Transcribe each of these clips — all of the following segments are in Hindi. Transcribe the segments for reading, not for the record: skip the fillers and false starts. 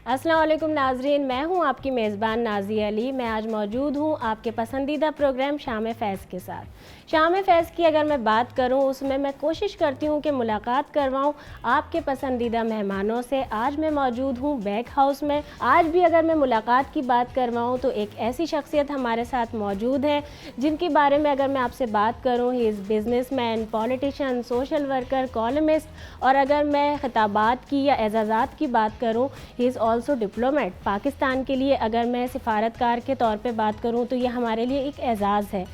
अस्सलाम वालेकुम नाज़रीन, मैं हूं आपकी मेज़बान नाज़िया अली। मैं आज मौजूद हूं आपके पसंदीदा प्रोग्राम शाम फैज़ के साथ। शाम फैज़ की अगर मैं बात करूं, उसमें मैं कोशिश करती हूं कि मुलाकात करवाऊं आपके पसंदीदा मेहमानों से। आज मैं मौजूद हूं बैग हाउस में। आज भी अगर मैं मुलाकात की बात करवाऊं तो एक ऐसी शख्सियत हमारे साथ मौजूद है जिनके बारे में अगर मैं आपसे बात करूँ, he is businessman, politician, social worker, columnist, और अगर मैं खिताबात की या एजाज़ात की बात करूँ, he is also diplomat. Pakistan के लिए अगर मैं सिफारतकार के तौर पे बात करूं तो ये हमारे लिए एक एज़ाज़ है।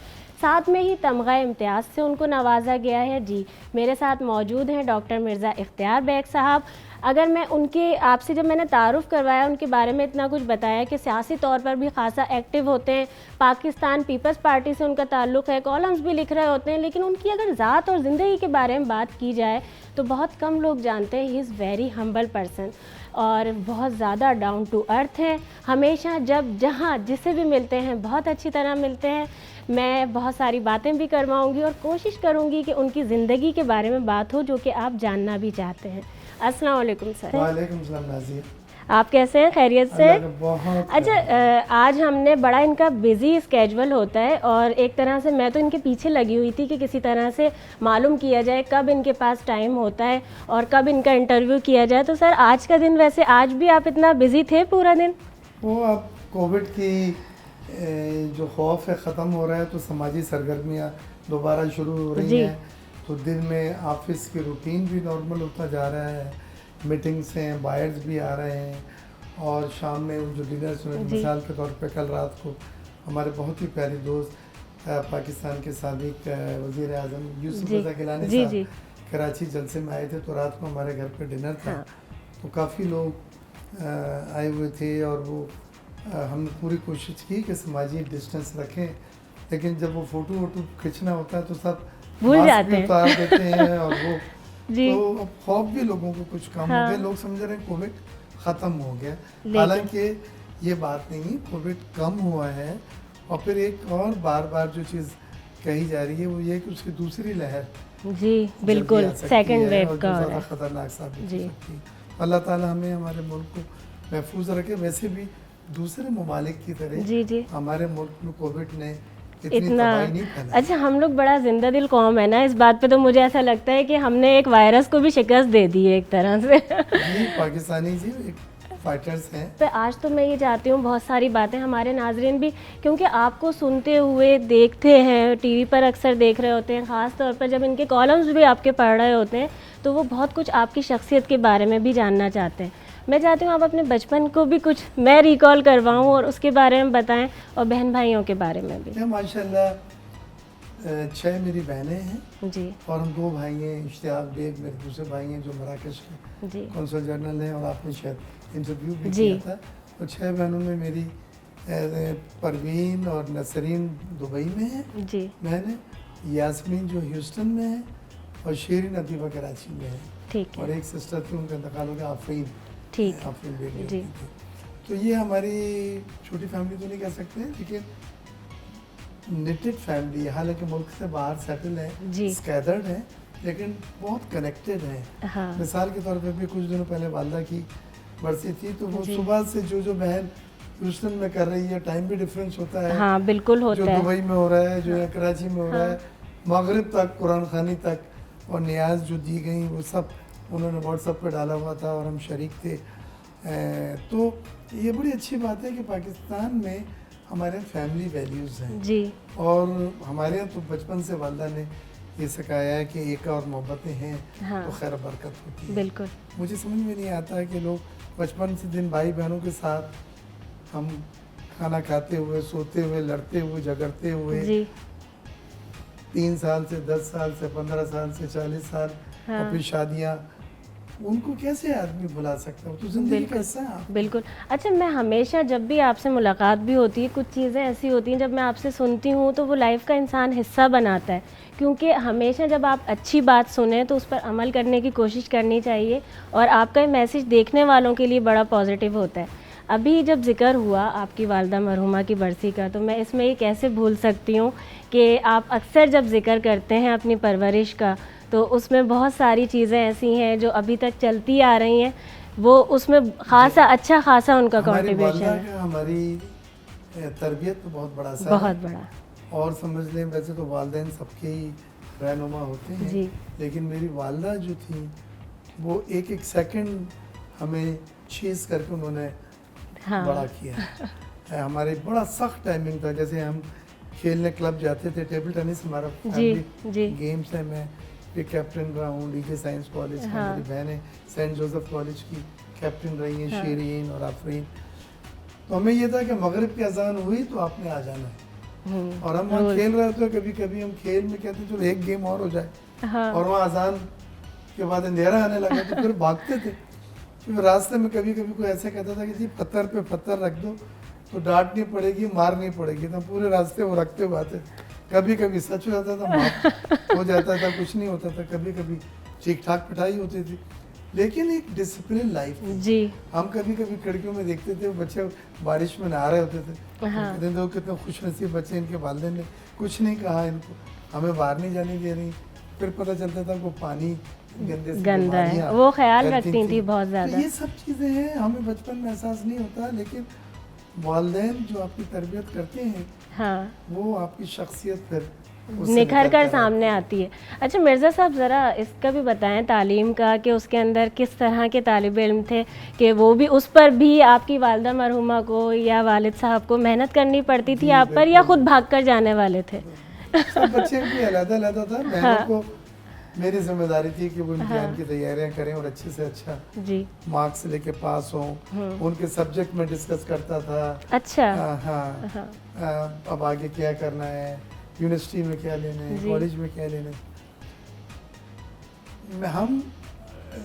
साथ में ही तमगा इम्तियाज़ से उनको नवाजा गया है। जी, मेरे साथ मौजूद हैं डॉक्टर मिर्ज़ा इख्तियार बेग साहब। अगर मैं उनके आपसे जब मैंने तारुफ़ करवाया, उनके बारे में इतना कुछ बताया कि सियासी तौर पर भी खासा एक्टिव होते हैं, पाकिस्तान पीपल्स पार्टी से उनका ताल्लुक़ है, कॉलम्स भी लिख रहे होते हैं, लेकिन उनकी अगर ज़ात और ज़िंदगी के बारे में बात की जाए तो बहुत कम लोग जानते हैं। He is very humble person और बहुत ज़्यादा डाउन टू अर्थ हैं। हमेशा जब जहाँ जिसे भी मिलते हैं बहुत अच्छी तरह मिलते हैं। मैं बहुत सारी बातें भी करवाऊँगी और कोशिश करूँगी कि उनकी ज़िंदगी के बारे में बात हो जो कि आप जानना भी चाहते हैं। अस्सलाम वालेकुम सर। वालेकुम सलाम नाज़िया। आप कैसे हैं? खैरियत से? बहुत अच्छा, आज हमने बड़ा इनका बिज़ी स्केजुअल होता है और एक तरह से मैं तो इनके पीछे लगी हुई थी कि किसी तरह से मालूम किया जाए कब इनके पास टाइम होता है और कब इनका इंटरव्यू किया जाए। तो सर, आज का दिन, वैसे आज भी आप इतना बिज़ी थे पूरा दिन? वो अब कोविड की जो खौफ है ख़त्म हो रहा है तो समाजी सरगर्मियाँ दोबारा शुरू हो रही हैं, तो दिन में ऑफिस की रूटीन भी नॉर्मल होता जा रहा है, मीटिंग्स हैं, बायर्स भी आ रहे हैं और शाम में जो डिनर्स हुए, मिसाल के तौर पे कल रात को हमारे बहुत ही प्यारे दोस्त पाकिस्तान के साबिक वज़ीर आज़म यूसुफ रज़ा गिलानी साहब कराची जलसे में आए थे, तो रात को हमारे घर पे डिनर था। तो काफ़ी लोग आए हुए थे और वो हमने पूरी कोशिश की कि समाजी डिस्टेंस रखें, लेकिन जब वो फ़ोटो वोटो खींचना होता है तो सब भूल जाते हैं, उतार देते हैं और वो जी। तो अब खौफ भी लोगों को कुछ कम हो गया। लोग समझ रहे हैं कोविड ख़त्म हो गया, हालांकि ये बात नहीं, कोविड कम हुआ है। और फिर एक और बार बार जो चीज़ कही जा रही है वो ये कि उसकी दूसरी लहर, जी बिल्कुल, सेकंड वेव का ज़्यादा ख़तरनाक साबित हो सकती है। अल्लाह ताला हमें हमारे मुल्क को महफूज रखे। वैसे भी दूसरे ममालिक की तरह हमारे मुल्क में कोविड ने इतना नहीं फैला। अच्छा, हम लोग बड़ा जिंदा दिल कौम है ना, इस बात पे तो मुझे ऐसा लगता है कि हमने एक वायरस को भी शिकस्त दे दी है एक तरह से। जी, पाकिस्तानी जी एक फाइटर्स हैं। तो आज तो मैं ये चाहती हूँ बहुत सारी बातें हमारे नाजरीन भी, क्योंकि आपको सुनते हुए देखते हैं, टीवी पर अक्सर देख रहे होते हैं, ख़ास तौर पर जब इनके कॉलम्स भी आपके पढ़ रहे होते हैं तो वो बहुत कुछ आपकी शख्सियत के बारे में भी जानना चाहते हैं। मैं चाहती हूँ आप अपने बचपन को भी कुछ मैं रिकॉल करवाऊँ और उसके बारे में बताएं, और बहन भाइयों के बारे में भी। माशाल्लाह 6 मेरी बहनें हैं जी, और हम 2 भाई हैं। इश्तियाक बेग मेरे दूसरे भाई हैं जो मराकश के कौंसल जनरल हैं और आपने शायद इंटरव्यू भी किया था। तो 6 बहनों में मेरी परवीन और नसरीन दुबई में है जी, बहनें, यास्मीन जो ह्यूस्टन में है और शेरिन अतीफ़ा कराची में है। ठीक है। और एक सिस्टर थी, उनका इंतकाल हो गया, आफरीन, ठीक, आफरीन बेग जी। थी। तो ये हमारी छोटी फैमिली तो नहीं कह सकते, लेकिन निटेड फैमिली है। हालांकि मुल्क से बाहर सेटल है, स्कैदर्ड है, लेकिन बहुत कनेक्टेड है। हाँ। मिसाल के तौर पे भी कुछ दिनों पहले वालदा की बरसी थी, तो वो सुबह से जो बहन ह्यूस्टन में कर रही है, टाइम भी डिफरेंस होता है। हाँ, बिल्कुल होता जो है। दुबई में हो रहा है, जो है कराची में हो रहा है, मगरिब तक, कुरान खानी तक, और न्याज जो दी गई वो सब उन्होंने व्हाट्सएप पे डाला हुआ था और हम शरीक थे। तो ये बड़ी अच्छी बात है कि पाकिस्तान में हमारे फैमिली वैल्यूज़ हैं जी, और हमारे यहाँ तो बचपन से वालदा ने ये सिखाया है कि एक और मोहब्बतें हैं तो खैर बरकत होती है। बिल्कुल। मुझे समझ में नहीं आता है कि लोग बचपन से दिन भाई बहनों के साथ हम खाना खाते हुए, सोते हुए, लड़ते हुए, झगड़ते हुए, 3 साल से 10 साल से 15 साल से 40 साल, और फिर शादियाँ, उनको कैसे आदमी भुला सकता है? तो जिंदगी का हिस्सा है। बिल्कुल। अच्छा, मैं हमेशा जब भी आपसे मुलाकात भी होती है, कुछ चीज़ें ऐसी होती हैं जब मैं आपसे सुनती हूँ तो वो लाइफ का इंसान हिस्सा बनाता है, क्योंकि हमेशा जब आप अच्छी बात सुने तो उस पर अमल करने की कोशिश करनी चाहिए और आपका ये मैसेज देखने वालों के लिए बड़ा पॉजिटिव होता है। अभी जब ज़िक्र हुआ आपकी वालदा मरहुमा की बरसी का, तो मैं इसमें ये कैसे भूल सकती हूँ कि आप अक्सर जब ज़िक्र करते हैं अपनी परवरिश का, तो उसमें बहुत सारी चीज़ें ऐसी हैं जो अभी तक चलती आ रही हैं। वो उसमें खासा अच्छा खासा उनका हमारी कंट्रीब्यूशन वालिदा है। का हमारी तरबियत तो बहुत बड़ा सा बहुत है। बड़ा। और समझ लें वैसे तो वालिदैन सबके ही रहनुमा होते हैं, जी। लेकिन मेरी वालिदा जो थी वो एक एक सेकंड हमें चेस करके उन्होंने हाँ। बड़ा किया हमारे बड़ा सख्त टाइमिंग था। जैसे हम खेलने क्लब जाते थे, टेबल टेनिस हमारा जी, फैमिली जी। गेम्स है। मैं भी कैप्टन रहा हूँ डीजे साइंस कॉलेज का। हाँ। मेरी बहन है सेंट जोसेफ कॉलेज की कैप्टन रही है, हाँ। शीरीन और आफरीन। तो हमें ये था कि मगरिब की अजान हुई तो आपने आ जाना है। और हम वहाँ रोज। खेल रहे थे, कभी कभी हम खेल में कहते चलो एक गेम और हो जाए, हाँ। और वहाँ अजान के बाद अंधेरा आने लगा तो फिर भागते थे। फिर रास्ते में कभी कभी कोई ऐसा कहता था कि जी पत्थर पे पत्थर रख दो तो डांट नहीं पड़ेगी, मार नहीं पड़ेगी, तो पूरे रास्ते वो रखते हुए आते। कभी कभी सच हो जाता था, माफ हो जाता था, कुछ नहीं होता था, कभी कभी ठीक ठाक पिटाई होती थी, लेकिन एक डिसिप्लिन लाइफ थी। जी। हम कभी कभी खिड़कियों में देखते थे वो बच्चे बारिश में नहा रहे होते थे। हाँ। कहते थे वो कितने खुश नसीब बच्चे, इनके वालिदैन ने कुछ नहीं कहा इनको, हमें बाहर नहीं जाने दे रही। फिर पता चलता था वो पानी गंदे से गंदा है, बीमारियां वो ख्याल फैलती रखती थी बहुत तो ज़्यादा। ये सब चीज़ें हैं, हमें बचपन में एहसास नहीं होता, लेकिन वालिदैन जो आपकी तरबियत करते हैं हाँ। वो आपकी शख्सियत फिर उससे निखर निकल कर आता सामने आती है। अच्छा मिर्ज़ा साहब, ज़रा इसका भी बताएं तालीम का, कि उसके अंदर किस तरह के तालिब इल्म थे, कि वो भी उस पर भी आपकी वालिदा मरहुमा को या वालिद साहब को मेहनत करनी पड़ती थी जी, आप पर, या बिल्कुल। खुद भाग कर जाने वाले थे? सब बच्चे भी अलग-अलग था। बहनों हाँ। को मेरी जिम्मेदारी थी कि वो इम्तिहान हाँ। की तैयारियां करें और अच्छे से अच्छा जी। मार्क्स लेके पास हों। उनके सब्जेक्ट में डिस्कस करता था। अच्छा। हाँ। हाँ। अब आगे क्या करना है, यूनिवर्सिटी में क्या लेना है, जी। कॉलेज में क्या लेना है।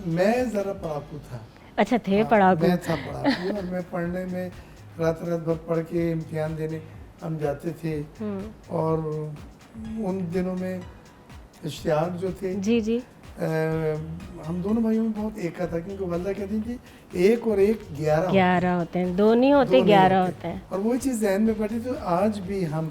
मैं ज़रा पढ़ाकू था। अच्छा थे हाँ, पढ़ाकू। मैं था पढ़ाकू और मैं पढ़ने में रात रात भर पढ़ के इम्तिहान देने हम जाते थे। और उन दिनों में इश्तियाक जो थे, जी जी। हम दोनों भाइयों में बहुत एका था, क्योंकि वालिदा कहती थी 1 और 1 11 11 होते हैं, दो नहीं होते, 11 होते हैं। और वही चीज़ जहन में बैठी। तो आज भी हम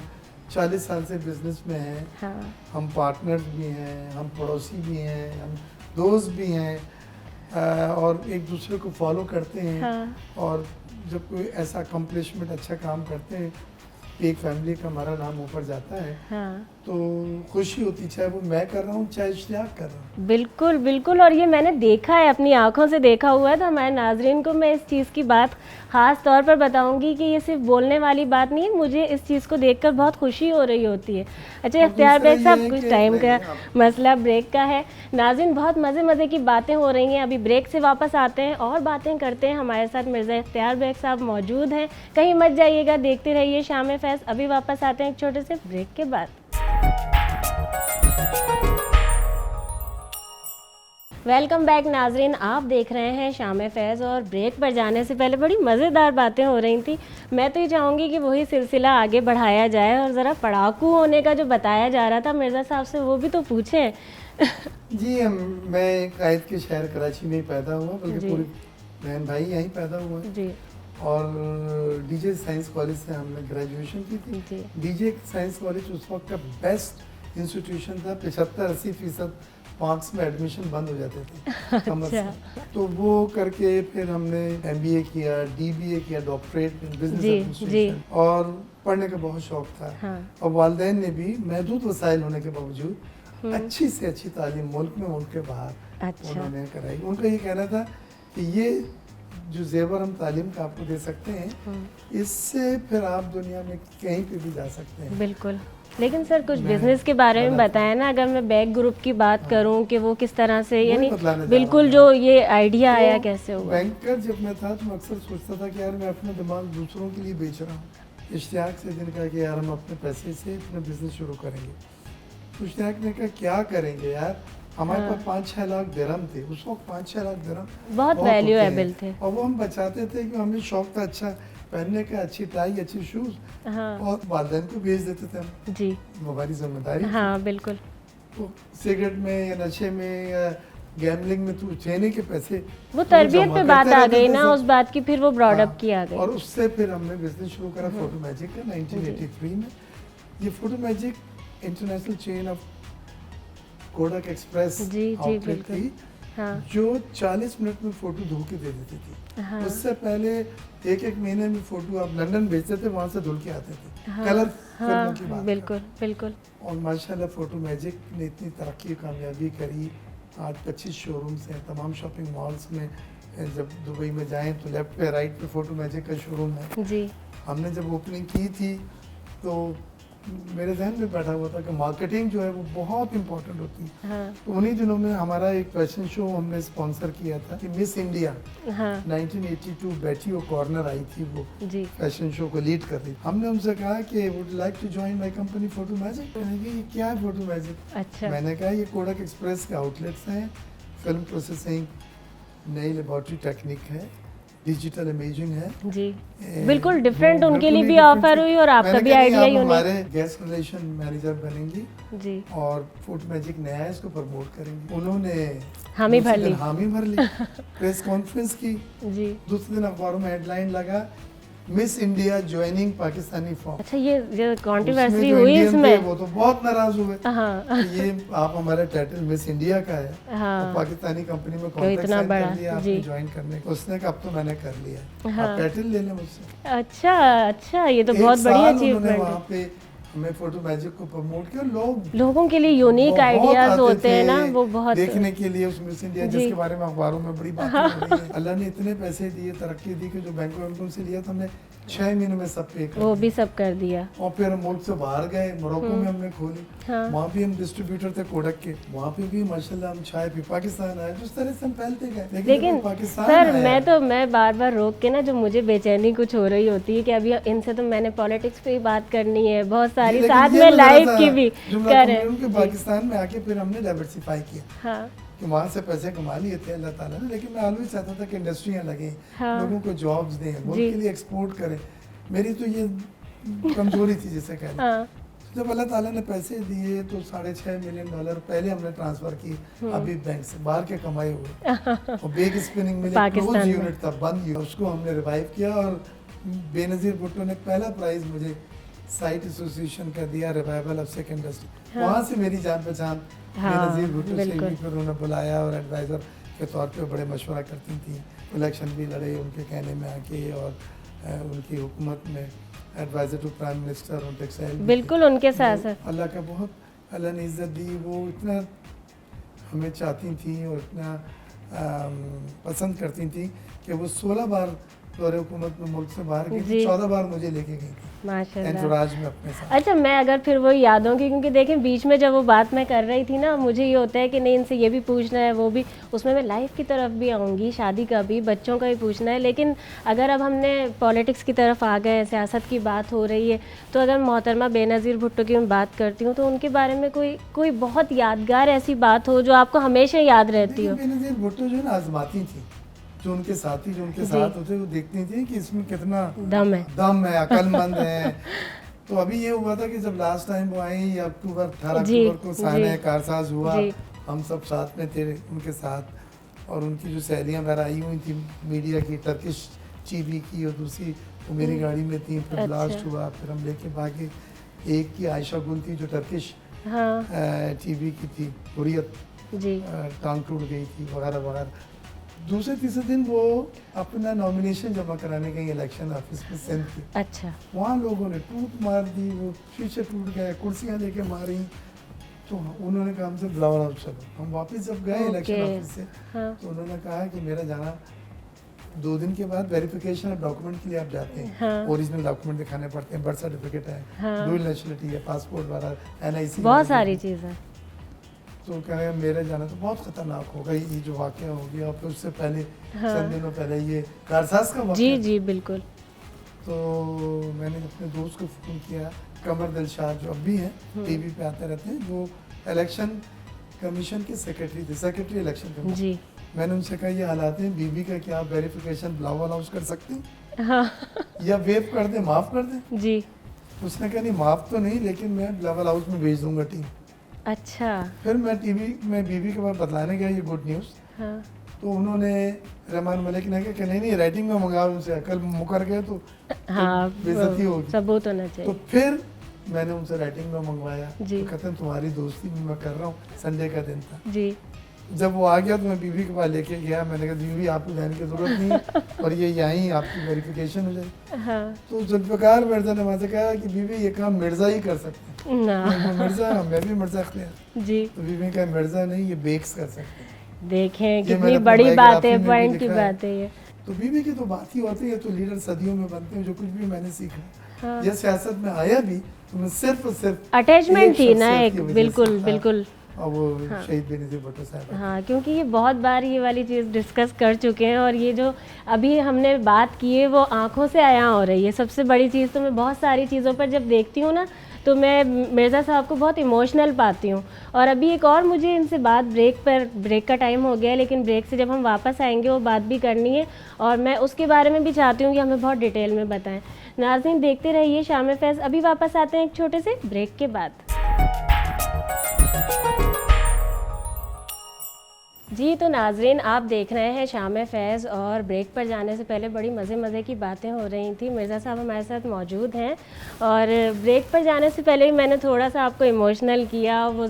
40 साल से बिजनेस में हैं। हाँ। हम पार्टनर्स भी हैं, हम पड़ोसी भी हैं, हम दोस्त भी हैं, और एक दूसरे को फॉलो करते हैं। हाँ। और जब कोई ऐसा अकम्पलिशमेंट अच्छा काम करते हैं, एक फैमिली का हमारा नाम ऊपर जाता है, हाँ। तो खुशी होती, चाहे वो मैं कर रहा हूँ चाहे इश्तियाक कर रहा हूँ। बिल्कुल बिल्कुल। और ये मैंने देखा है, अपनी आंखों से देखा हुआ है। तो हमारे नाजरीन को मैं इस चीज़ की बात ख़ास तौर पर बताऊंगी कि ये सिर्फ बोलने वाली बात नहीं है, मुझे इस चीज़ को देखकर बहुत खुशी हो रही होती है। अच्छा इख्तियार दूसरा बेग साहब, ये है कुछ कि टाइम का आप- मसला ब्रेक का है। नाज़रीन, बहुत मज़े मज़े की बातें हो रही हैं। अभी ब्रेक से वापस आते हैं और बातें करते हैं। हमारे साथ मिर्ज़ा इख्तियार बेग साहब मौजूद हैं, कहीं मत जाइएगा, देखते रहिए शाम फैज़। अभी वापस आते हैं एक छोटे से ब्रेक के बाद। वेलकम बैक नाजरीन, आप देख रहे हैं शाम फैज़। और ब्रेक पर जाने से पहले बड़ी मज़ेदार बातें हो रही थी। मैं तो ये चाहूँगी कि वही सिलसिला आगे बढ़ाया जाए, और ज़रा पढ़ाकू होने का जो बताया जा रहा था मिर्ज़ा साहब से, वो भी तो पूछें। जी मैं कायद के शहर कराची में ही पैदा हुआ, बल्कि जी। पूरी बहन भाई यहीं पैदा हुए हैं। जी और डीजे साइंस कॉलेज से हमने ग्रेजुएशन की थी। जी। डीजे साइंस कॉलेज उस वक्त का बेस्ट इंस्टीट्यूशन था। 75-80% मार्क्स में एडमिशन बंद हो जाते थे कमर्स में। तो वो करके फिर हमने MBA किया, DBA किया, डॉक्टरेट इन बिजनेस जी, एडमिनिस्ट्रेशन, और पढ़ने का बहुत शौक था। हाँ। और वालिदैन ने भी महदूद वसाइल होने के बावजूद अच्छी से अच्छी तालीम मुल्क में, मुल्क के बाहर अच्छा। उन्होंने कराई। उनका ये कहना था कि ये जो जेवर हम तालीम का आपको दे सकते हैं, इससे फिर आप दुनिया में कहीं पे भी जा सकते हैं। बिल्कुल। लेकिन सर कुछ मैं बिजनेस के बारे में बताता बताएं ना, अगर मैं बैग ग्रुप की बात करूं कि वो किस तरह से, वही यानी बतलाने जा बिल्कुल रहा जो हूं। ये आइडिया तो आया कैसे हुआ? बैंकर जब मैं था तो मैं अक्सर सोचता था कि यार मैं अपना दिमाग दूसरों के लिए बेच रहा हूँ। इश्तियाक से दिन कहा कि यार हम अपने पैसे से अपना बिजनेस शुरू करेंगे। तो इश्तियाक ने कहा क्या करेंगे यार, हमारे पास 5-6 लाख दिरहम थे उस वक्त। 5-6 लाख दिरहम बहुत होते वैल्यूएबल हैं। थे। और वो हम बचाते थे कि हमें शौक था अच्छा पहनने का, अच्छी टाई, अच्छी शूज, हाँ और वालिदैन को भेज देते थे हम। जी। हमारी जिम्मेदारी थी। हाँ बिल्कुल। तो सिगरेट में या नशे में या गैम्बलिंग में तू चेने के पैसे वो तरबियत जमा पे करते बात आ रहते गई थे ना सब। उस बात की, फिर वो ब्रॉडअप हाँ, की आ गई। और उससे फिर हमने बिजनेस शुरू करा फोटो मैजिक का 1983 में। ये photo magic international chain of Kodak express जी, जी, आउटलेट बिल्कुल। थी। हाँ जो 40 मिनट में फोटो धो के दे देती थी। हाँ उससे पहले एक महीने में फोटो आप लंदन भेजते थे, वहाँ से धुल के आते थे। हाँ कलर हाँ फिल्मों की बात बिल्कुल बिल्कुल। और माशाल्लाह फोटो मैजिक ने इतनी तरक्की कामयाबी करी। आज 25 शोरूम्स हैं तमाम शॉपिंग मॉल्स में। जब दुबई में जाएं तो लेफ्ट पे राइट पे फोटो मैजिक का शोरूम है। जी हमने जब ओपनिंग की थी तो मेरे जहन में बैठा हुआ था कि मार्केटिंग जो है वो बहुत इंपॉर्टेंट होती है। हाँ तो उन्हीं दिनों में हमारा एक फैशन शो हमने स्पॉन्सर किया था कि मिस इंडिया हाँ 1982 बेटी ओ कॉर्नर आई थी, वो जी फैशन शो को लीड कर रही थी। हमने उनसे कहा कि would like to join my company photo magic. कहने लगी ये क्या है फोटो मैजिक? अच्छा मैंने कहा ये कोडक एक्सप्रेस के आउटलेट्स हैं, फिल्म प्रोसेसिंग, नई लेबोरेटरी टेक्निक है, डिजिटल इमेजिंग है। जी बिल्कुल डिफरेंट वो उनके लिए बिल्कुल भी ही different ऑफर थी। हुई और आपका मैंने भी कहा नहीं, आइडिया आप यूनिक। हमारे गेस्ट रिलेशन मैनेजर बनेंगी जी और फोटो मैजिक नया है, इसको प्रमोट करेंगे। उन्होंने हामी भर दूसरे दिन ली। हामी भर ली। प्रेस कॉन्फ्रेंस की, जी दूसरे दिन अखबारों में हेडलाइन लगा miss India joining Pakistani form. अच्छा ये कंट्रोवर्सी उसमें जो हुई इंडियन थे इसमें। वो तो बहुत नाराज हुए हाँ कि ये आप हमारे टाइटल मिस इंडिया का है हाँ और पाकिस्तानी कंपनी में तो कॉन्ट्रैक्ट इतना साइन बड़ा, कर लिया जी। आपने ज्वाइन करने को। उसने कहा अब तो मैंने कर लिया, हाँ। आप टाइटल ले लें मुझसे। अच्छा अच्छा ये तो एक बहुत बड़ी साल उन्होंने अचीवमेंट वहाँ है। पे हमें फोटो मैजिक को प्रमोट किया। लोग लोगों के लिए यूनिक बहुत आइडियाज आते होते हैं थे ना, वो बहुत देखने के लिए उस मिस इंडिया जी। जिसके बारे में अखबारों में बड़ी बातें हो रही है। अल्लाह ने इतने पैसे दिए, तरक्की दी कि जो बैंकों से लिया था हमने 6 महीने में सब पे कर वो दिया। भी सब कर दिया। और फिर हम मुल्क से बाहर गए, मोरक्को में हमने खोली। हाँ वहाँ भी हम डिस्ट्रीब्यूटर थे कोडक के, वहाँ पे भी माशाल्लाह हम छाए भी। पाकिस्तान आए जिस तरह से हम फैलते गए, लेकिन जब पाकिस्तान सर आया, मैं बार बार रोक के ना, जो मुझे बेचैनी कुछ हो रही होती है कि अभी इनसे तो मैंने पॉलिटिक्स पे ही बात करनी है, बहुत सारी लेकिन साथ ये में तो जरा लाइव सा की भी जुमला कर कम करूं कि रहे पाकिस्तान में आके फिर हमने डाइवर्सिफाई किया हाँ कि वहाँ से पैसे कमा लिए थे अल्लाह ताला ने। लेकिन मैं ऑलवेज चाहता था कि इंडस्ट्रियाँ लगें, हाँ। लोगों को जॉब्स दें, मुल्क जी। के लिए एक्सपोर्ट करें। मेरी तो ये कमजोरी थी जिसे कह लें। हाँ जब अल्लाह ताला ने पैसे दिए तो $6.5 मिलियन पहले हमने ट्रांसफर किए अभी बैंक से, बाहर के कमाए हुए। और बेग स्पिनिंग में पाकिस्तान क्लोज में। यूनिट था, बंद यूनिट, उसको हमने रिवाइव किया। और बेनज़ीर भुट्टो ने पहला प्राइज मुझे साइट एसोसिएशन का दिया, रिवाइवल ऑफ सेकंड इंडस्ट्री। वहाँ से मेरी जान पहचान हाँ, बेनज़ीर भुट्टो से बिल्कुल। हुई। फिर उन्होंने बुलाया और एडवाइज़र के तौर पे बड़े मशवरा करती थी। इलेक्शन भी लड़े उनके कहने में आके, और उनकी हुकूमत में एडवाइज़र टू प्राइम मिनिस्टर और टेक्सटाइल। बिल्कुल उनके साथ वो साथ अल्लाह का बहुत, अल्लाह ने इज़्ज़त दी। वो इतना हमें चाहती थी और इतना पसंद करती थी कि वो 16 बार दौरे हुकूमत में मुल्क से बाहर गई थी, जी। 14 बार मुझे लेके गई थी माशाल्लाह। एंटोराज में अपने साथ। अच्छा मैं अगर फिर वो यादों की, क्योंकि देखें बीच में जब वो बात मैं कर रही थी ना, मुझे ये होता है कि नहीं इनसे ये भी पूछना है, वो भी, उसमें मैं लाइफ की तरफ भी आऊँगी, शादी का भी, बच्चों का भी पूछना है। लेकिन अगर अब हमने पॉलिटिक्स की तरफ आ गए, सियासत की बात हो रही है, तो अगर मोहतरमा बेनज़ीर भुट्टो की मैं बात करती हूँ तो उनके बारे में कोई बहुत यादगार ऐसी बात हो जो आपको हमेशा याद रहती हो। लेकिन बेनज़ीर भुट्टो जो है ना आजमाती थी, जो उनके साथी जो उनके जी। साथ होते वो देखती थी कि इसमें कितना दम है। अक्लमंद है। तो अभी ये हुआ था कि जब लास्ट टाइम वो आई अक्टूबर 18 जी, अक्टूबर को साने जी। कारसाज हुआ, जी। हम सब साथ में थे उनके साथ। और उनकी जो सहेलियाँ वगैरह आई हुई थी मीडिया की, टर्किश चीबी की और दूसरी वो मेरी गाड़ी में थी। फिर अच्छा। ब्लास्ट हुआ, फिर हम लेके भागे। एक की आयशा गुल थी जो टर्किश हाँ टीवी की थी, हुर्रियत, जी टांग टूट गई थी वगैरह वगैरह। दूसरे तीसरे दिन वो अपना नॉमिनेशन जमा कराने गई इलेक्शन ऑफिस में सिंध की। अच्छा वहाँ लोगों ने टूट मार दी, वो शीशे टूट गए, कुर्सियाँ लेके मारी। तो उन्होंने कहा हमसे बुलाओ ना, चलो। हम वापस जब गए इलेक्शन ओके। ऑफिस से, हाँ तो उन्होंने कहा कि मेरा जाना 2 दिन के बाद वेरिफिकेशन ऑफ डॉक्यूमेंट के लिए आप जाते हैं। हाँ। ओरिजिनल डॉक्यूमेंट दिखाने पड़ते हैं, बर्थ सर्टिफिकेट है, हाँ। डुअल नेशनलिटी है, पासपोर्ट वाला, NIC, बहुत सारी चीज़ें। तो कह रहे मेरे जाना तो बहुत खतरनाक होगा ये जो वाक़या हो गया। और फिर उससे पहले हाँ। चंद दिनों पहले ये कारसाज का जी वाक़या। जी बिल्कुल। तो मैंने अपने दोस्त को फ़ोन किया, कमर दिलशाद जो अब भी हैं, टीवी पे आते रहते हैं, जो इलेक्शन कमीशन के सेक्रेटरी थे, सेक्रेटरी इलेक्शन कमीशन। जी मैंने उनसे कहा ये हालात हैं बीबी का, क्या आप वेरिफिकेशन ब्लाउ अलाउंस कर सकते हैं हाँ या वेव कर दें, माफ़ कर दें? जी उसने कहा नहीं माफ़ तो नहीं, लेकिन मैं ब्लाउ हाउस में भेज दूंगा टीम। अच्छा फिर मैं टीवी में बीबी के पास बतलाने गया ये गुड न्यूज़। हाँ तो उन्होंने रहमान मलिक ने कहा कि नहीं राइटिंग में मंगाओ उनसे, कल मुकर गए तो हाँ बेइज्जती होगी। सबूत होना तो चाहिए। फिर मैंने उनसे राइटिंग में मंगवाया। जी। तो कहते हैं तुम्हारी दोस्ती भी मैं कर रहा हूँ, संडे का दिन था। जी जब वो आ गया तो मैं बीवी के पास लेके गया, मैंने कहा बीवी आपको जाने की ज़रूरत नहीं है और ये यहीं आपकी वेरिफिकेशन हो जाएगी। हाँ तो जुल्फ़िकार मिर्ज़ा ने वहाँ से कहा कि बीवी ये काम मिर्ज़ा ही कर सकते हैं। ना मिर्ज़ा, मैं भी मिर्ज़ा अख्तियार। जी तो बीवी ने कहा मिर्ज़ा नहीं, ये बेक्स कर सकते हैं। देखें ये कितनी मैंने बड़ी अपनी बात है, बायोग्राफी में भी पॉइंट की लिखा है। बात है ये। तो बीवी की तो बात ही होती है, तो लीडर सदियों में बनते हैं, जो कुछ भी मैंने सीखा। हाँ। ये सियासत में आया भी तो मैं सिर्फ और सिर्फ अटैचमेंट थी ना शख्सियत एक, की वजह से बिल्कुल था। बिल्कुल। और वो शहीद बेनज़ीर भुट्टो साहब। हाँ, क्योंकि ये बहुत बार ये वाली चीज़ डिस्कस कर चुके हैं और ये जो अभी हमने बात की है वो आंखों से आया हो रही है। सबसे बड़ी चीज़ तो मैं बहुत सारी चीज़ों पर जब देखती हूँ ना तो मैं मिर्ज़ा साहब को बहुत इमोशनल पाती हूँ। और अभी एक और मुझे इनसे बात ब्रेक का टाइम हो गया है, लेकिन ब्रेक से जब हम वापस आएंगे वो बात भी करनी है और मैं उसके बारे में भी चाहती हूँ कि हमें बहुत डिटेल में बताएं। नाज़रीन देखते रहिए शाम फैज़, अभी वापस आते हैं एक छोटे से ब्रेक के बाद। जी तो नाजरीन आप देख रहे हैं शाम फैज़ और ब्रेक पर जाने से पहले बड़ी मज़े की बातें हो रही थी। मिर्ज़ा साहब हमारे साथ मौजूद हैं और ब्रेक पर जाने से पहले भी मैंने थोड़ा सा आपको इमोशनल किया। वो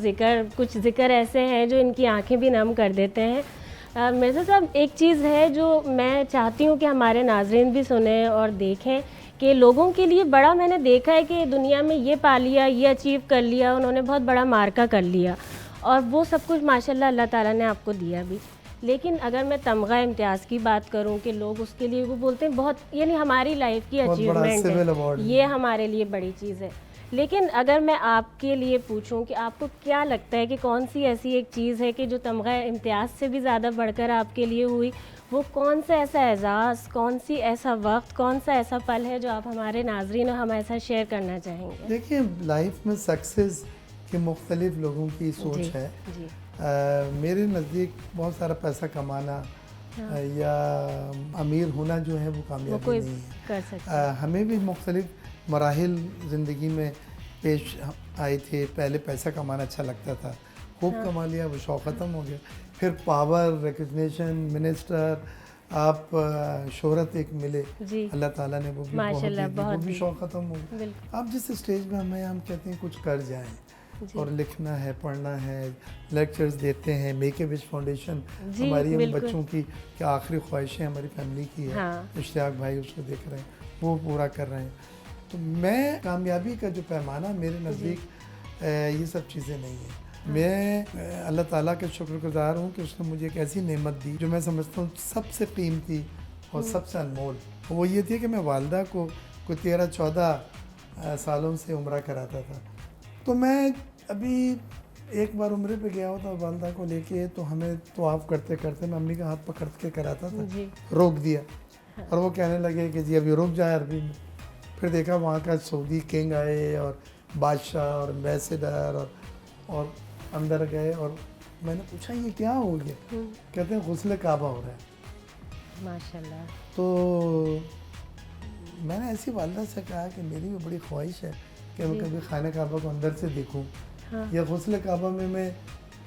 कुछ ज़िक्र ऐसे हैं जो इनकी आंखें भी नम कर देते हैं। मिर्ज़ा साहब एक चीज़ है जो मैं चाहती हूँ कि हमारे नाजरीन भी सुने और देखें कि लोगों के लिए बड़ा मैंने देखा है कि दुनिया में ये पा लिया, ये अचीव कर लिया, उन्होंने बहुत बड़ा मार्का कर लिया और वो सब कुछ माशाल्लाह अल्लाह ताला ने आपको दिया भी। लेकिन अगर मैं तमगा इम्तियाज़ की बात करूं कि लोग उसके लिए वो बोलते हैं बहुत, यानी हमारी लाइफ की अचीवमेंट है, ये हमारे लिए बड़ी चीज़ है। लेकिन अगर मैं आपके लिए पूछूं कि आपको क्या लगता है कि कौन सी ऐसी एक चीज़ है कि जो तमगा इम्तियाज़ से भी ज़्यादा बढ़कर आपके लिए हुई, वो कौन सा ऐसा एजाज़, कौन सी ऐसा वक्त, कौन सा ऐसा पल है जो आप हमारे नाजरीन और हमारे साथ शेयर करना चाहेंगे? देखिए लाइफ में सक्सेस के मुख्तलिफ लोगों की सोच जी, है। जी। मेरे नज़दीक बहुत सारा पैसा कमाना या अमीर होना जो है वो वो कामयाबी कोई नहीं है। कर सकता है। हमें भी मुख्तलिफ मराहिल ज़िंदगी में पेश आए थे। पहले पैसा कमाना अच्छा लगता था, खूब कमा लिया, वो शौक़ ख़त्म हो गया। फिर पावर, रिकग्निशन, मिनिस्टर, आप शोहरत एक मिले, जी अल्लाह ताला ने वो भी बहुत माशाल्लाह दी थी, वो बहुत भी दी। शौक़ ख़त्म हो गया। बिल्कुल अब जिस स्टेज में हम कहते हैं कुछ कर जाएं जी। और लिखना है, पढ़ना है, लेक्चर्स देते हैं। मेक ए विश फाउंडेशन जी, हमारी हम बिल्कुल। बच्चों की क्या आखिरी ख्वाहिशें हमारी फैमिली की है, हाँ। इश्तियाक भाई उसको देख रहे हैं, वो पूरा कर रहे हैं। तो मैं कामयाबी का जो पैमाना मेरे नज़दीक ये सब चीज़ें नहीं हैं। मैं अल्लाह ताला का शुक्रगुज़ार हूँ कि उसने मुझे एक ऐसी नेमत दी जो मैं समझता हूँ सबसे कीमती और सबसे अनमोल। वो ये थी कि मैं वालदा को कोई 13-14 सालों से उम्रा कराता था। तो मैं अभी एक बार उम्रे पे गया होता वालदा को लेके, तो हमें तवाफ़ करते करते मैं अम्मी का हाथ पकड़ के कराता था, जी। रोक दिया और वो कहने लगे कि जी अभी रुक जाए अरबी में। फिर देखा वहाँ का सऊदी किंग आए और बादशाह और एम्बेसडर और अंदर गए और मैंने पूछा ये क्या हो गया? कहते हैं गुस्ल काबा हो रहा है। माशाल्लाह। तो मैंने ऐसी वालदा से कहा कि मेरी भी बड़ी ख्वाहिश है कि मैं कभी खाने काबा को अंदर से देखूं, हाँ। या गुस्ल काबा में मैं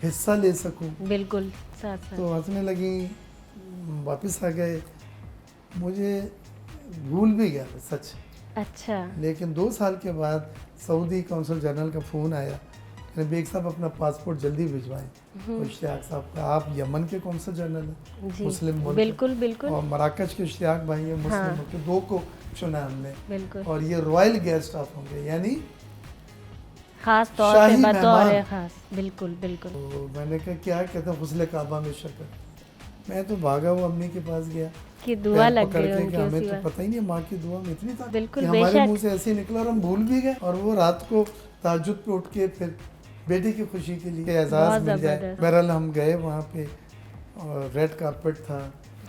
हिस्सा ले सकूं। बिल्कुल साथ साथ। तो हंसने लगी, वापस आ गए। मुझे भूल भी गया सच। अच्छा। लेकिन 2 साल के बाद सऊदी कौंसल जनरल का फ़ोन आया, बेग साहब अपना पासपोर्ट जल्दी भिजवाएं। तो इश्तियाक साहब का, आप यमन के कौंसल जनरल हैं, जी मुस्लिम मुल्क, बिल्कुल बिल्कुल और मराकश के इश्तियाक भाई हैं, मुस्लिम हाँ। मुल्क के, 2 को चुना हमने। बिल्कुल और ये रॉयल गेस्ट आप होंगे, यानी खास तौर शाही पे बतौर मेहमान। खास। बिल्कुल बिल्कुल। तो मैंने कहा क्या? कहते हैं गुस्ल काबा में शिरकत। मैं तो भागा हुआ अम्मी के पास गया, कि दुआ पैर लग पकड़ गई के कि उनकी हमें उसी तो वक्त। पता ही नहीं, माँ की दुआ में इतनी ताकत बिल्कुल, कि हमारे बेशक। मुंह से ऐसे ही निकला और हम भूल भी गए। और वो रात को ताज्जुद पे उठ के फिर बेटी की खुशी के लिए एजाज़ बहुत मिल जाए। ज़बरदस्त। बहरहाल हम गए वहाँ पे और रेड कारपेट था,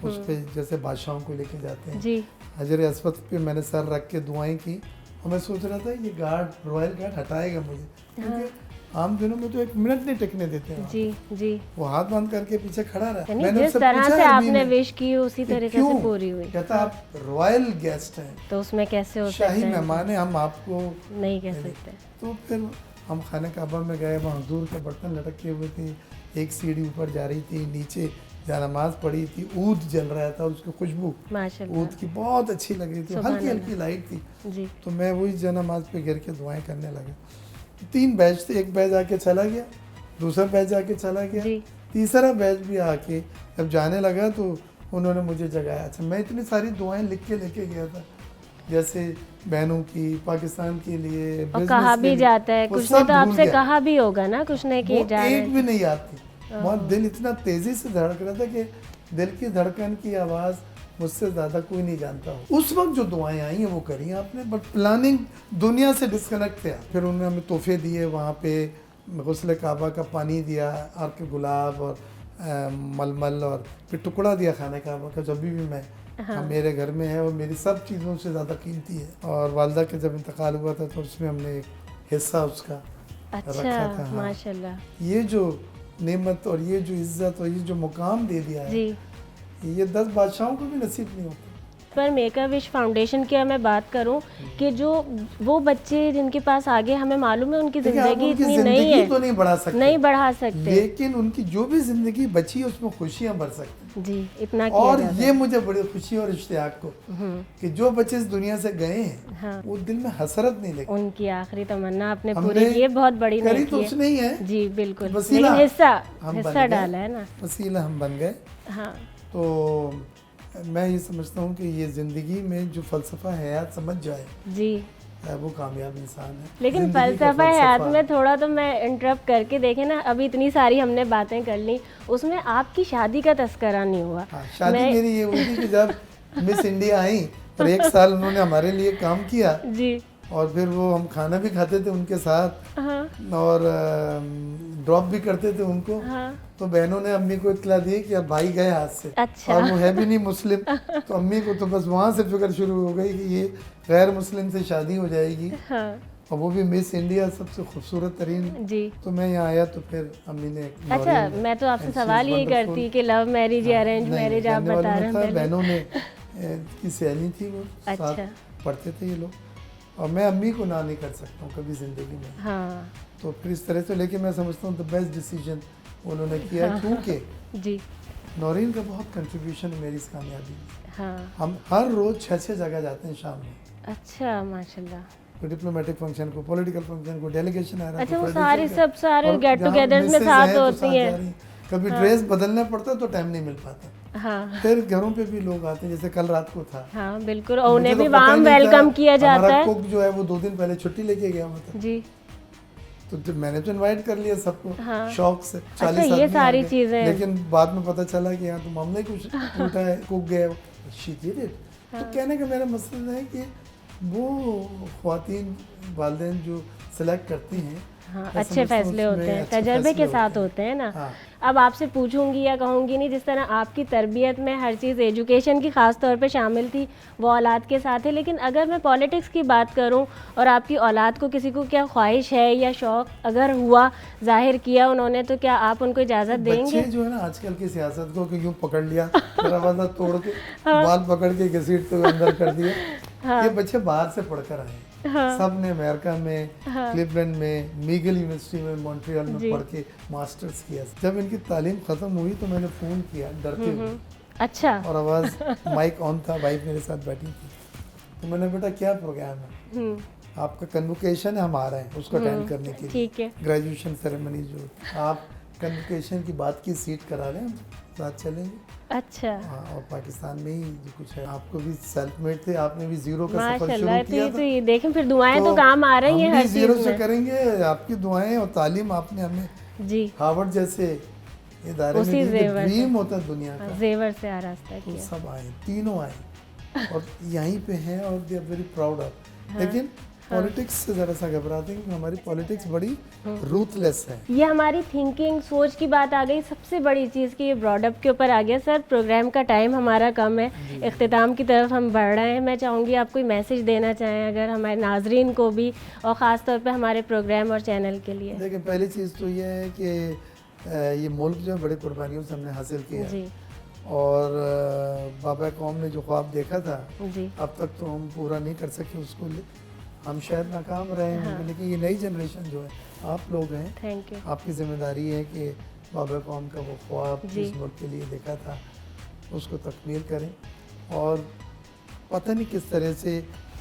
उस पे जैसे बादशाहों को लेके जाते हैं, जी हजर अस्वद पे मैंने सर रख के दुआएं की। और मैं सोच रहा था ये गार्ड, रॉयल गार्ड हटाएगा मुझे, क्योंकि आम दिनों में तो 1 मिनट नहीं टिकने देते हैं। जी जी। वो हाथ बांध करके पीछे खड़ा रहा। यानी मैंने जिस उससे तरह पूछा से अरबी आपने में विश की उसी कि तरीके क्यों? से पूरी हुई। कहता आप रॉयल गेस्ट हैं, तो उसमें कैसे हो सकता शाही है? मेहमान है, हम आपको नहीं कह सकते। तो फिर हम खाने काबा में गए, वहाँ हजूर के बर्तन लटके हुए थे, एक सीढ़ी ऊपर जा रही थी, नीचे नमाज पड़ी थी, ऊद जल रहा था, उसकी खुशबू माशाल्लाह। ऊद की बहुत अच्छी लग रही थी, सुभान हल्की अल्लाह। हल्की लाइट थी। जी तो मैं वही नमाज पे गिर के दुआएं करने लगा। तो 3 बैच थे, एक बैच आके चला गया, दूसरा बैच आके चला गया, जी। तीसरा बैच भी आके जब जाने लगा तो उन्होंने मुझे जगाया। अच्छा, मैं इतनी सारी दुआएं लिख के लेके गया था, जैसे बहनों की, पाकिस्तान के लिए, और बिजनेस कहा के भी लिए, जाता है, वो कुछ ने सब तो भूल आपसे गया। कहा भी होगा ना, कुछ ने कि वो जा रहे एक भी नहीं आती। बहुत दिल इतना तेजी से धड़क रहा था कि दिल की धड़कन की आवाज़ मुझसे ज़्यादा कोई नहीं जानता हो। उस वक्त जो दुआएं आई हैं वो करी आपने, बट प्लानिंग दुनिया से डिस्कनेक्ट थे। फिर उन्होंने हमें तोहफे दिए, वहाँ पे गुस्ल काबा का पानी दिया, अर्क गुलाब और मलमल, और फिर टुकड़ा दिया खाने काबा का, जब भी मैं हाँ। मेरे घर में है और मेरी सब चीज़ों से ज़्यादा कीमती है। और वालदा के जब इंतकाल हुआ था तो उसमें हमने एक हिस्सा उसका अच्छा, रखा था। हाँ। माशाल्लाह। ये जो नेमत और ये जो इज्जत और ये जो मुकाम दे दिया है, जी। ये 10 बादशाहों को भी नसीब नहीं होता। पर मेक अ विश फाउंडेशन की मैं बात करूं कि जो वो बच्चे जिनके पास आगे हमें मालूम है उनकी देखिए, आप ज़िंदगी उनकी इतनी नहीं जिंदगी है, तो नहीं बढ़ा सकते, नहीं बढ़ा सकते। लेकिन उनकी जो भी जिंदगी बची है उसमें खुशियां भर सकते हैं। जी, इतना किया और जा ये सकता मुझे बड़ी खुशी और इश्तियाक को है। कि जो बच्चे इस दुनिया से गए हैं हाँ। वो दिल में हसरत नहीं लेके उनकी आखिरी तमन्ना आपने हमने पूरी की है, बहुत बड़ी करी नहीं तो की उसने ही है, जी बिल्कुल, वसीला लेकिन हिस्सा हम हिस्सा बन गए, डाला है ना। वसीला हम बन गए। हाँ। तो मैं ये समझता हूँ कि ये ज़िंदगी में जो फ़लसफ़ा हयात समझ जाए जी, वो कामयाब इंसान है। लेकिन ज़िंदगी का फ़लसफ़ा हयात फ़लसफ़ा। में थोड़ा तो मैं इंटरप्ट करके देखे ना, अभी इतनी सारी हमने बातें कर ली, उसमें आपकी शादी का तस्करा नहीं हुआ। हाँ, शादी मैं- मेरी ये हुई थी कि जब मिस इंडिया आई और 1 साल उन्होंने हमारे लिए काम किया, जी। और फिर वो हम खाना भी खाते थे उनके साथ हाँ। और ड्रॉप भी करते थे उनको। हाँ। तो बहनों ने अम्मी को इत्तला दी कि अब भाई गए हाथ से, अच्छा। और वो है भी नहीं मुस्लिम, तो अम्मी को तो बस वहाँ से फिक्र शुरू हो गई कि ये गैर मुस्लिम से शादी हो जाएगी, हाँ। और वो भी मिस इंडिया, सबसे खूबसूरत तरीन। जी। तो मैं यहाँ आया तो फिर अम्मी ने अच्छा, मैं तो आपसे सवाल यही करती कि लव मैरिज या अरेंज मैरिज आप बता रहे हैं पहले। बहनों ने की सहेली थी, वो अच्छा। साथ पढ़ते थे ये लोग, और मैं अम्मी को ना नहीं कर सकता हूँ कभी ज़िंदगी में। हाँ। तो फिर इस तरह से, लेकिन मैं समझता हूँ द बेस्ट डिसीजन उन्होंने किया, क्योंकि जी। नौरीन का बहुत कंट्रीब्यूशन है मेरी इस कामयाबी में। हाँ। हम हर रोज़ 6-6 जगह जाते हैं शाम में, अच्छा, माशाल्लाह। तो डिप्लोमेटिक फंक्शन को, पॉलिटिकल फंक्शन को, डेलीगेशन आ रहा है अच्छा, तो वो presidential सारे का, सारे और गेट जहाँ टुगेदर्स में misses साथ हैं तो होती साथ हैं। जा रही हैं। कभी ड्रेस बदलना पड़ता तो टाइम नहीं मिल पाता। हाँ। फिर घरों पे भी लोग आते हैं, जैसे कल रात को था। हाँ बिल्कुल, और उन्हें मुझे भी तो पता ही वार्म नहीं था, वेलकम किया जाता हमारा है। कुक जो है वो 2 दिन पहले छुट्टी लेके गया हुआ था, जी। तो मैंने तो इनवाइट कर लिया सबको, हाँ। शौक से। 40 अच्छा, ये आदमी आ सारी गए। चीजें। लेकिन बाद में पता चला कि यहाँ तो मामला ही कुछ उल्टा है, कुक गया she did it। तो कहने का मेरा मकसद है कि वो ख्वातीन वालिदैन जो सेलेक्ट करती हैं, हाँ, मैं अच्छे समझता हूँ फैसले उसमें होते हैं, अच्छे तजर्बे फैसले के साथ होते हैं। होते हैं ना। हाँ। अब आपसे पूछूंगी या कहूंगी नहीं, जिस तरह आपकी तरबियत में हर चीज़ एजुकेशन की ख़ास तौर पे शामिल थी, वो औलाद के साथ है, लेकिन अगर मैं पॉलिटिक्स की बात करूं और आपकी औलाद को किसी को क्या ख्वाहिश है या शौक़ अगर हुआ, जाहिर किया उन्होंने, तो क्या आप उनको इजाज़त देंगे? बच्चे जो है ना आजकल की सियासत को कि यूँ पकड़ लिया, दरवाजा तोड़ के बाल पकड़ के घसीट तो अंदर कर दिया। ये बच्चे बाहर से पढ़कर आए हैं। सब ने अमेरिका में, क्लिवलैंड में, मीगल यूनिवर्सिटी में, मॉन्ट्रियल में पढ़ के मास्टर्स किया। जब इनकी तालीम ख़त्म हुई तो मैंने फ़ोन किया डरते हुए, अच्छा। और आवाज़ माइक ऑन था, वाइफ मेरे साथ बैठी थी, तो मैंने, बेटा क्या प्रोग्राम है? आपका कन्वोकेशन है, हम आ रहे हैं उसको अटेंड करने के लिए। ठीक है। ग्रेजुएशन सेरेमनी जो आप कन्वोकेशन की बात की सीट करा रहे हैं, साथ चलेंगे। अच्छा, हाँ, और पाकिस्तान में ही जो कुछ है, आपको भी सेल्फ मेड थे, आपने भी जीरो का सफर माशाल्लाह। शुरू किया था। तो ये देखें, फिर दुआएं तो काम आ रही हैं हम हर भी जीरो चीज़ से में। करेंगे। आपकी दुआएं और तालीम आपने हमें जी। हार्वर्ड जैसे इदारे में उसी दी, जो जेवर से। ड्रीम होता है दुनिया का, जेवर से आरास्ता तो किया। सब आए, तीनों आए और यहीं पे हैं, और they are very proud of. लेकिन पॉलिटिक्स से ज़रा सा घबराते हैं, क्योंकि हमारी पॉलिटिक्स बड़ी रूथलेस है। ये हमारी थिंकिंग, सोच की बात आ गई। सबसे बड़ी चीज़ कि ये ब्रॉडअप के ऊपर आ गया। सर, प्रोग्राम का टाइम हमारा कम है, इख्तिताम की तरफ हम बढ़ रहे हैं। मैं चाहूँगी आप कोई मैसेज देना चाहें अगर हमारे नाजरीन को भी, और ख़ास तौर पे हमारे प्रोग्राम और चैनल के लिए। देखिए, पहली चीज़ तो ये है कि ये मुल्क जो है बड़ी कुर्बानियों से हमने हासिल किया है, जी। और बाबा कौम ने जो ख्वाब देखा था, जी। अब तक तो हम पूरा नहीं कर सके उसको, हम शायद नाकाम रहे हैं। लेकिन ये नई जनरेशन जो है, आप लोग हैं, थैंक यू। आपकी जिम्मेदारी है कि बाबा कौम का वो ख्वाब जी। जिस मुल्क के लिए देखा था उसको तकमील करें। और पता नहीं किस तरह से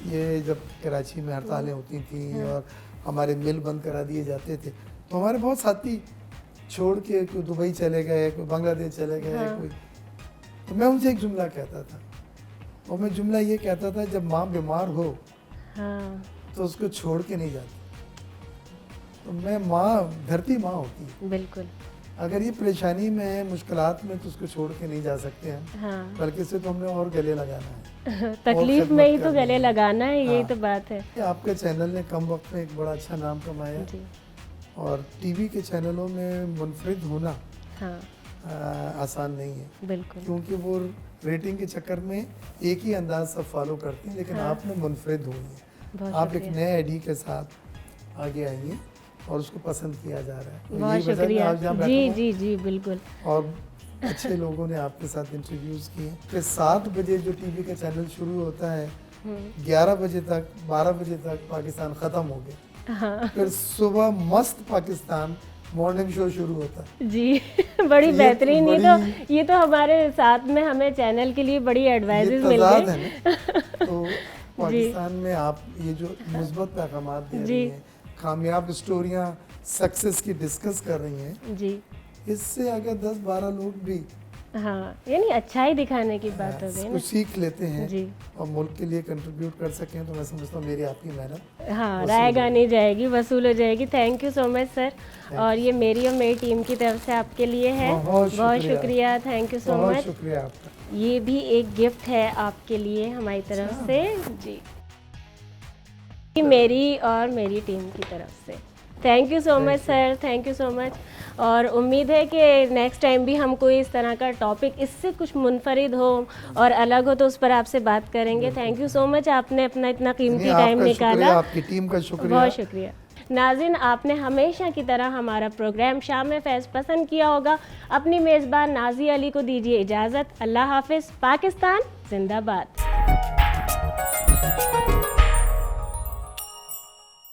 ये जब कराची में हड़तालें होती थी और हमारे मिल बंद करा दिए जाते थे, तो हमारे बहुत साथी छोड़ के कोई दुबई चले गए, कोई बांग्लादेश चले गए, हाँ। कोई, तो मैं उनसे एक जुमला कहता था, और मैं जुमला ये कहता था, जब माँ बीमार हो हाँ तो उसको छोड़ के नहीं जाती। तो मैं माँ, धरती माँ होती है, बिल्कुल। अगर ये परेशानी में है, मुश्किलात में, तो उसको छोड़ के नहीं जा सकते हम, हाँ बल्कि से तो हमने और गले लगाना है। तकलीफ खिदमत में ही तो करनी गले है। लगाना है, यही हाँ। तो बात है। आपके चैनल ने कम वक्त में एक बड़ा अच्छा नाम कमाया, जी और टीवी के चैनलों में मुनफरिद होना हाँ आसान नहीं है, बिल्कुल। क्योंकि वो रेटिंग के चक्कर में एक ही अंदाज सब फॉलो करते हैं, लेकिन हाँ। आपने मुनफरिद हुई है, बहुत आप एक शुक्रिया। नए आईडी के साथ आगे आई हैं और उसको पसंद किया जा रहा है। और बहुत यही वजह है शुक्रिया। आज यहाँ बैठा जी हूँ, जी जी बिल्कुल। और अच्छे लोगों ने आपके साथ इंटरव्यूज़ किए। फिर 7 बजे जो टीवी का चैनल शुरू होता है, 11 बजे तक, 12 बजे तक पाकिस्तान ख़त्म हो गया। हाँ फिर सुबह मस्त पाकिस्तान मॉर्निंग शो शुरू होता है। जी बड़ी ये तो बेहतरीन। बड़ी- ये तो हमारे साथ में हमें चैनल के लिए बड़ी ये एडवाइजेस मिल तजाद गए। है ना। तो पाकिस्तान में आप ये जो मुस्बत पैगामात दे जी। रही हैं, कामयाब स्टोरियां, सक्सेस की डिस्कस कर रही हैं, जी इससे अगर 10-12 लोग भी हाँ, यानी अच्छाई दिखाने की बात हो गई ना। कुछ सीख लेते हैं जी और मुल्क के लिए कंट्रीब्यूट कर सकें, तो मैं समझता हूँ मेरी आपकी मेहनत हाँ, वसूल राय हो गानी जाएगी, वसूल हो जाएगी। Thank you so much sir. और ये मेरी और मेरी टीम की तरफ से आपके लिए है। बहुत बहुत शुक्रिया। शुक्रिया, थैंक यू सो बहुत मच। शुक्रिया आपका। ये भी एक गिफ्ट है आपके लिए हमारी तरफ से। जी ये मेरी और मेरी टीम की तरफ से। Thank you so much sir, thank you so much. और उम्मीद है कि नेक्स्ट टाइम भी हम कोई इस तरह का टॉपिक इससे कुछ मुनफरिद हो और अलग हो तो उस पर आपसे बात करेंगे। थैंक यू सो मच, आपने अपना इतना कीमती नहीं, टाइम आपका निकाला। शुक्रिया, आपकी टीम का शुक्रिया। बहुत शुक्रिया। नाज़रीन, आपने हमेशा की तरह हमारा प्रोग्राम शाम फैज़ पसंद किया होगा। अपनी मेज़बान नाज़ी अली को दीजिए इजाज़त। अल्लाह हाफ़िज़। पाकिस्तान जिंदाबाद।